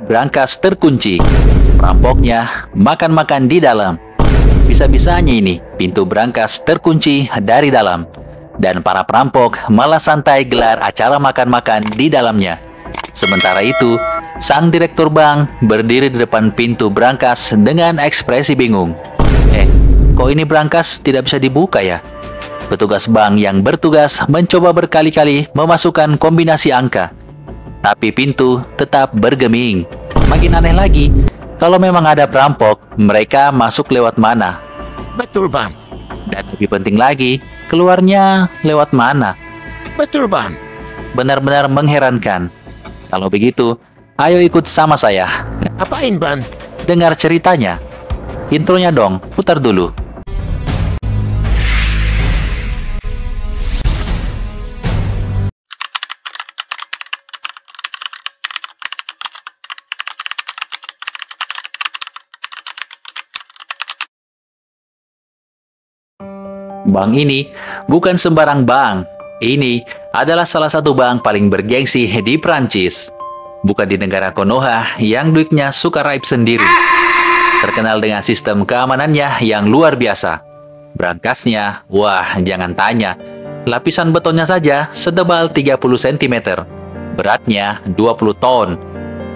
Brankas terkunci. Perampoknya makan-makan di dalam. Bisa-bisanya ini pintu brankas terkunci dari dalam. Dan para perampok malah santai gelar acara makan-makan di dalamnya. Sementara itu, sang direktur bank berdiri di depan pintu brankas dengan ekspresi bingung. Kok ini brankas tidak bisa dibuka ya? Petugas bank yang bertugas mencoba berkali-kali memasukkan kombinasi angka. Tapi pintu tetap bergeming. Makin aneh lagi, kalau memang ada perampok, mereka masuk lewat mana? Betul, Bang. Dan lebih penting lagi, keluarnya lewat mana? Betul, Bang. Benar-benar mengherankan. Kalau begitu, ayo ikut sama saya. Apain, Bang? Dengar ceritanya. Intronya dong, putar dulu. Bank ini bukan sembarang bank. Ini adalah salah satu bank paling bergengsi di Prancis. Bukan di negara Konoha yang duitnya suka raib sendiri. Terkenal dengan sistem keamanannya yang luar biasa. Brankasnya, wah jangan tanya. Lapisan betonnya saja setebal 30 cm. Beratnya 20 ton.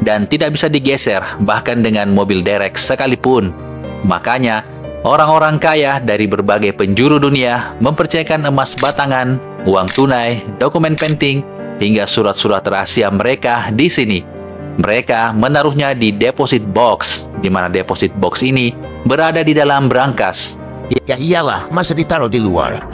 Dan tidak bisa digeser bahkan dengan mobil derek sekalipun. Makanya, orang-orang kaya dari berbagai penjuru dunia mempercayakan emas batangan, uang tunai, dokumen penting, hingga surat-surat rahasia mereka di sini. Mereka menaruhnya di deposit box, di mana deposit box ini berada di dalam brankas. Ya iyalah, masa ditaruh di luar?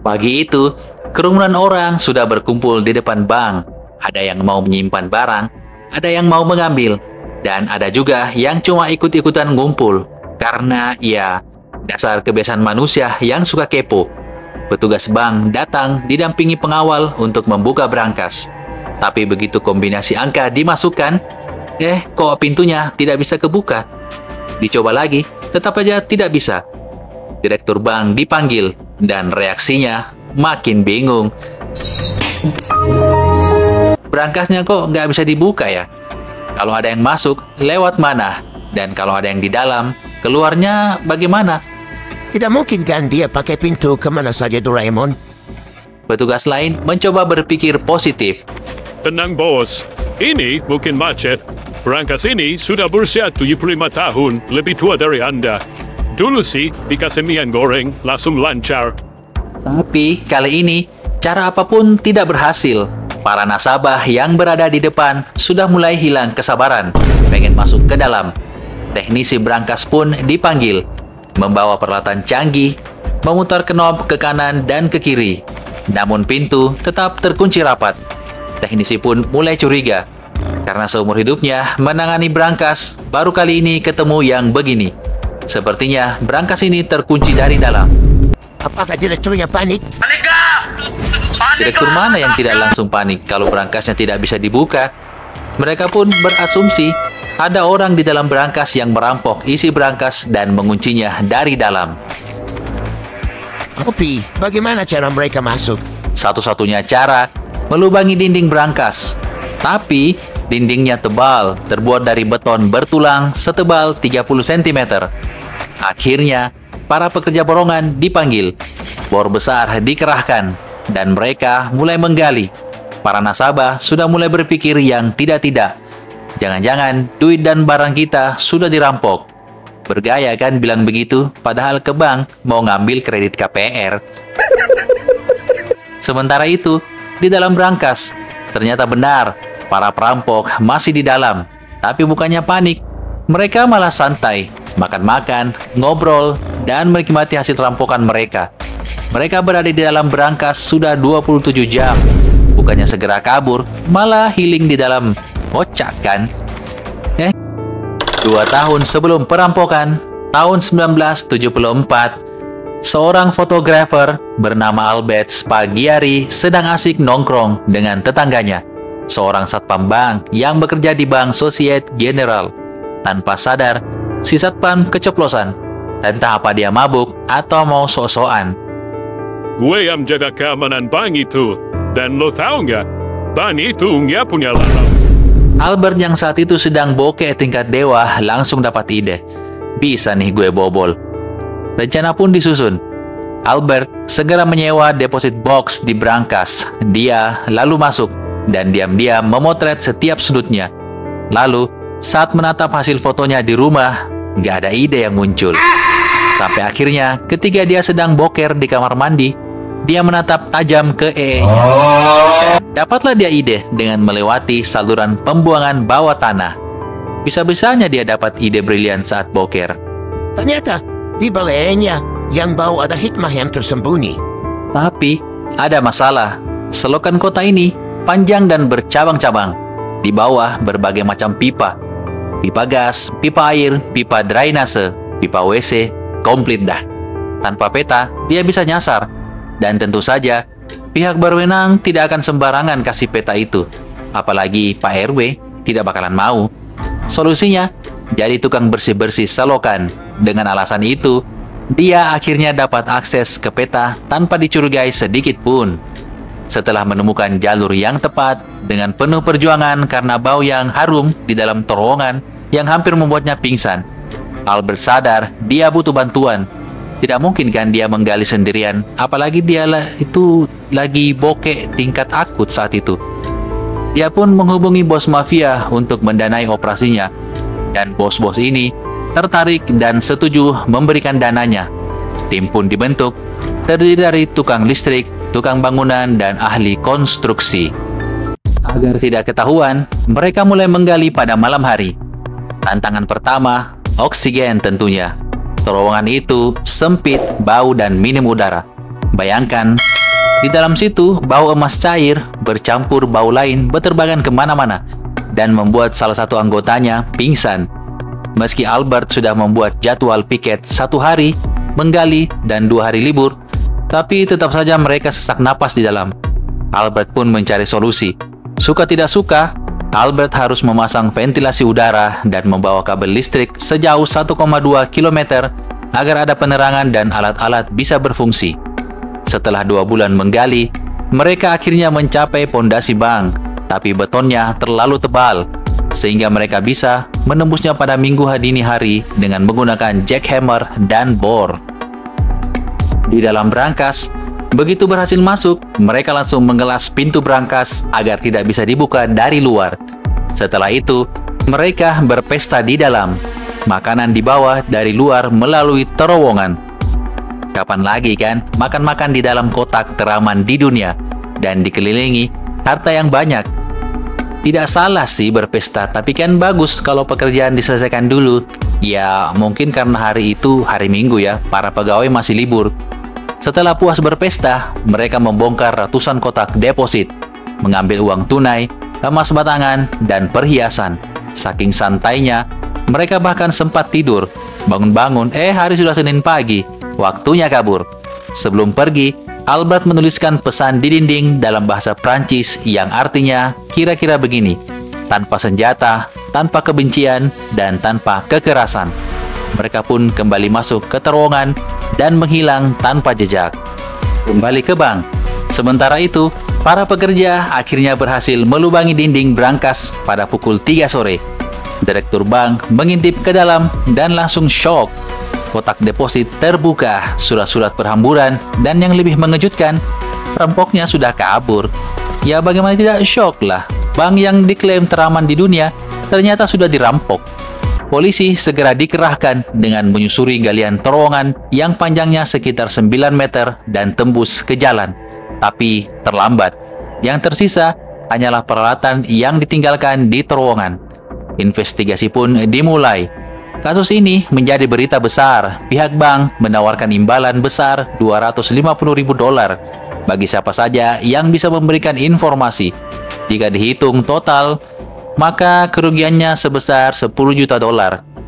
Pagi itu, kerumunan orang sudah berkumpul di depan bank. Ada yang mau menyimpan barang, ada yang mau mengambil, dan ada juga yang cuma ikut-ikutan ngumpul. Karena ya, dasar kebiasaan manusia yang suka kepo. Petugas bank datang didampingi pengawal untuk membuka brankas. Tapi begitu kombinasi angka dimasukkan, kok pintunya tidak bisa kebuka. Dicoba lagi, tetap aja tidak bisa. Direktur bank dipanggil, dan reaksinya makin bingung. Brankasnya kok nggak bisa dibuka ya? Kalau ada yang masuk, lewat mana? Dan kalau ada yang di dalam, keluarnya bagaimana? Tidak mungkin kan dia pakai pintu kemana saja, Doraemon? Petugas lain mencoba berpikir positif. Tenang, bos. Ini mungkin macet. Brankas ini sudah berusia 75 tahun, lebih tua dari Anda. Dulu sih, dikasih minyak goreng, langsung lancar. Tapi kali ini, cara apapun tidak berhasil. Para nasabah yang berada di depan sudah mulai hilang kesabaran, pengen masuk ke dalam. Teknisi brankas pun dipanggil, membawa peralatan canggih, memutar knob ke kanan dan ke kiri. Namun pintu tetap terkunci rapat. Teknisi pun mulai curiga, karena seumur hidupnya menangani brankas, baru kali ini ketemu yang begini. Sepertinya brankas ini terkunci dari dalam. Apakah direkturnya panik? Direktur mana yang tidak langsung panik kalau brankasnya tidak bisa dibuka? Mereka pun berasumsi ada orang di dalam brankas yang merampok isi brankas dan menguncinya dari dalam. Tapi, bagaimana cara mereka masuk? Satu-satunya cara, melubangi dinding brankas. Tapi, dindingnya tebal, terbuat dari beton bertulang setebal 30 cm. Akhirnya, para pekerja borongan dipanggil. Bor besar dikerahkan, dan mereka mulai menggali. Para nasabah sudah mulai berpikir yang tidak-tidak. Jangan-jangan duit dan barang kita sudah dirampok. Bergaya kan bilang begitu, padahal ke bank mau ngambil kredit KPR. Sementara itu, di dalam brankas, ternyata benar, para perampok masih di dalam. Tapi bukannya panik, mereka malah santai, makan-makan, ngobrol, dan menikmati hasil rampokan mereka. Mereka berada di dalam brankas sudah 27 jam. Bukannya segera kabur, malah healing di dalam. Kocak kan? 2 tahun sebelum perampokan, tahun 1974, seorang fotografer bernama Albert Spaghiari sedang asik nongkrong dengan tetangganya, seorang satpam bank yang bekerja di Bank Societe Generale. Tanpa sadar, si satpam keceplosan. Entah apa dia mabuk atau mau sok-sokan. Gue yang jaga keamanan bank itu. Dan lo tahu nggak? Bank itu nggak punya larang. Albert yang saat itu sedang bokeh tingkat dewa langsung dapat ide. Bisa nih gue bobol. Rencana pun disusun. Albert segera menyewa deposit box di brankas. Dia lalu masuk dan diam-diam memotret setiap sudutnya. Lalu, saat menatap hasil fotonya di rumah, nggak ada ide yang muncul. Sampai akhirnya, ketika dia sedang boker di kamar mandi, dia menatap tajam ke EE-nya. Dapatlah dia ide dengan melewati saluran pembuangan bawah tanah. Bisa-bisanya dia dapat ide brilian saat boker. Ternyata, di balainya yang bau ada hikmah yang tersembunyi. Tapi, ada masalah. Selokan kota ini panjang dan bercabang-cabang. Di bawah berbagai macam pipa. Pipa gas, pipa air, pipa drainase, pipa WC, komplit dah. Tanpa peta, dia bisa nyasar. Dan tentu saja, pihak berwenang tidak akan sembarangan kasih peta itu. Apalagi Pak RW tidak bakalan mau. Solusinya, jadi tukang bersih-bersih selokan. Dengan alasan itu, dia akhirnya dapat akses ke peta tanpa dicurigai sedikit pun. Setelah menemukan jalur yang tepat, dengan penuh perjuangan karena bau yang harum di dalam terowongan yang hampir membuatnya pingsan, Albert sadar dia butuh bantuan. Tidak mungkin kan dia menggali sendirian, apalagi dia itu lagi bokeh tingkat akut saat itu. Dia pun menghubungi bos mafia untuk mendanai operasinya, dan bos-bos ini tertarik dan setuju memberikan dananya. Tim pun dibentuk, terdiri dari tukang listrik, tukang bangunan, dan ahli konstruksi. Agar tidak ketahuan, mereka mulai menggali pada malam hari. Tantangan pertama, oksigen tentunya. Terowongan itu sempit, bau, dan minim udara. Bayangkan, di dalam situ bau emas cair bercampur bau lain berterbangan kemana-mana dan membuat salah satu anggotanya pingsan. Meski Albert sudah membuat jadwal piket 1 hari, menggali, dan 2 hari libur, tapi tetap saja mereka sesak napas di dalam. Albert pun mencari solusi. Suka tidak suka, Albert harus memasang ventilasi udara dan membawa kabel listrik sejauh 1,2 km agar ada penerangan dan alat-alat bisa berfungsi. Setelah 2 bulan menggali, mereka akhirnya mencapai pondasi bank, tapi betonnya terlalu tebal, sehingga mereka bisa menembusnya pada minggu dini hari dengan menggunakan jackhammer dan bor. Di dalam brankas, begitu berhasil masuk, mereka langsung mengelas pintu brankas agar tidak bisa dibuka dari luar. Setelah itu, mereka berpesta di dalam. Makanan dibawa dari luar melalui terowongan. Kapan lagi kan makan-makan di dalam kotak teraman di dunia dan dikelilingi harta yang banyak. Tidak salah sih berpesta, tapi kan bagus kalau pekerjaan diselesaikan dulu. Ya, mungkin karena hari itu hari Minggu ya, para pegawai masih libur. Setelah puas berpesta, mereka membongkar ratusan kotak deposit, mengambil uang tunai, emas batangan, dan perhiasan. Saking santainya, mereka bahkan sempat tidur. Bangun-bangun, hari sudah Senin pagi. Waktunya kabur. Sebelum pergi, Albert menuliskan pesan di dinding dalam bahasa Prancis yang artinya kira-kira begini: tanpa senjata, tanpa kebencian, dan tanpa kekerasan. Mereka pun kembali masuk ke terowongan dan menghilang tanpa jejak. Kembali ke bank. Sementara itu, para pekerja akhirnya berhasil melubangi dinding brankas pada pukul 3 sore. Direktur bank mengintip ke dalam dan langsung shock. Kotak deposit terbuka, surat-surat berhamburan, dan yang lebih mengejutkan, perampoknya sudah kabur. Ya bagaimana tidak shock lah, bank yang diklaim teraman di dunia ternyata sudah dirampok. Polisi segera dikerahkan dengan menyusuri galian terowongan yang panjangnya sekitar 9 meter dan tembus ke jalan. Tapi terlambat. Yang tersisa hanyalah peralatan yang ditinggalkan di terowongan. Investigasi pun dimulai. Kasus ini menjadi berita besar. Pihak bank menawarkan imbalan besar $250.000 bagi siapa saja yang bisa memberikan informasi. Jika dihitung total, maka kerugiannya sebesar $10 juta.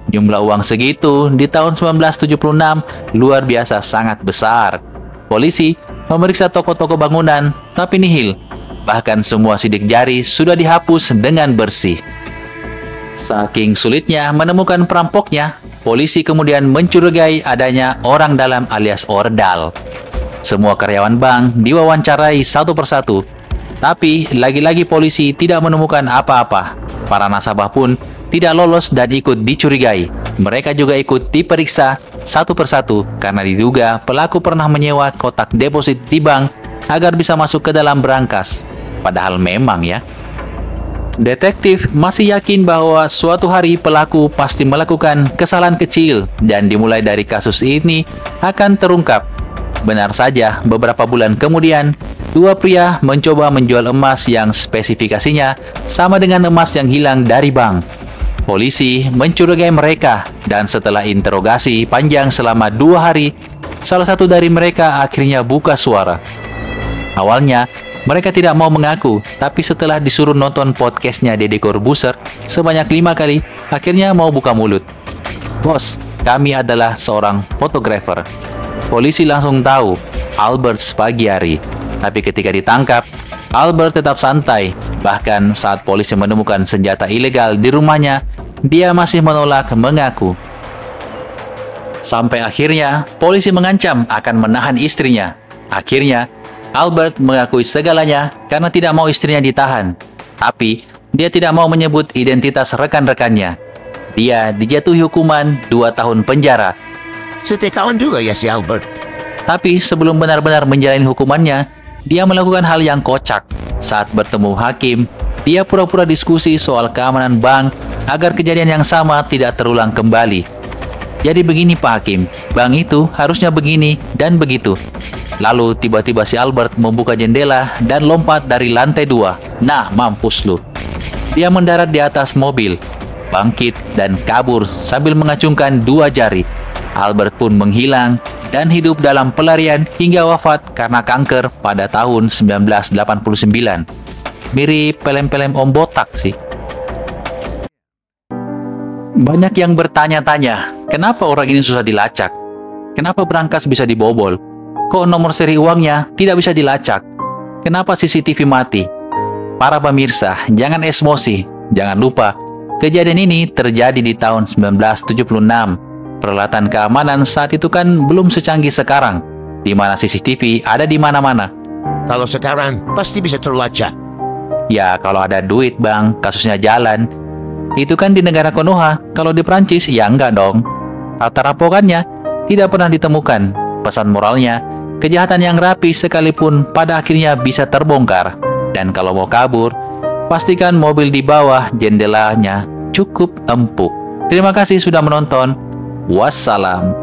Jumlah uang segitu di tahun 1976 luar biasa sangat besar. Polisi memeriksa toko-toko bangunan, tapi nihil. Bahkan semua sidik jari sudah dihapus dengan bersih. Saking sulitnya menemukan perampoknya, polisi kemudian mencurigai adanya orang dalam alias ordal. Semua karyawan bank diwawancarai satu persatu, tapi lagi-lagi polisi tidak menemukan apa-apa. Para nasabah pun tidak lolos dan ikut dicurigai. Mereka juga ikut diperiksa satu persatu karena diduga pelaku pernah menyewa kotak deposit di bank agar bisa masuk ke dalam berangkas. Padahal memang ya. Detektif masih yakin bahwa suatu hari pelaku pasti melakukan kesalahan kecil dan dimulai dari kasus ini akan terungkap. Benar saja, beberapa bulan kemudian, dua pria mencoba menjual emas yang spesifikasinya sama dengan emas yang hilang dari bank. Polisi mencurigai mereka dan setelah interogasi panjang selama 2 hari, salah satu dari mereka akhirnya buka suara. Awalnya, mereka tidak mau mengaku, tapi setelah disuruh nonton podcastnya Deddy Corbuzier sebanyak 5 kali, akhirnya mau buka mulut. Bos, kami adalah seorang fotografer. Polisi langsung tahu, Albert Spaghiari. Tapi ketika ditangkap, Albert tetap santai. Bahkan saat polisi menemukan senjata ilegal di rumahnya, dia masih menolak mengaku. Sampai akhirnya, polisi mengancam akan menahan istrinya. Akhirnya, Albert mengakui segalanya karena tidak mau istrinya ditahan. Tapi, dia tidak mau menyebut identitas rekan-rekannya. Dia dijatuhi hukuman 2 tahun penjara. Setikawan juga ya si Albert. Tapi sebelum benar-benar menjalani hukumannya, dia melakukan hal yang kocak. Saat bertemu hakim, dia pura-pura diskusi soal keamanan bank agar kejadian yang sama tidak terulang kembali. Jadi begini Pak Hakim, bank itu harusnya begini dan begitu. Lalu tiba-tiba si Albert membuka jendela dan lompat dari lantai 2. Nah, mampus lu. Dia mendarat di atas mobil, bangkit dan kabur sambil mengacungkan 2 jari. Albert pun menghilang dan hidup dalam pelarian hingga wafat karena kanker pada tahun 1989. Mirip pelem-pelem Om Botak sih. Banyak yang bertanya-tanya, kenapa orang ini susah dilacak? Kenapa berangkas bisa dibobol? Kok nomor seri uangnya tidak bisa dilacak? Kenapa CCTV mati? Para pemirsa, jangan emosi. Jangan lupa, kejadian ini terjadi di tahun 1976. Peralatan keamanan saat itu kan belum secanggih sekarang, di mana CCTV ada di mana-mana. Kalau sekarang, pasti bisa terlacak. Ya, kalau ada duit bang, kasusnya jalan. Itu kan di negara Konoha, kalau di Prancis, ya enggak dong. Harta rampokannya tidak pernah ditemukan. Pesan moralnya, kejahatan yang rapi sekalipun pada akhirnya bisa terbongkar. Dan kalau mau kabur, pastikan mobil di bawah jendelanya cukup empuk. Terima kasih sudah menonton. Wassalam.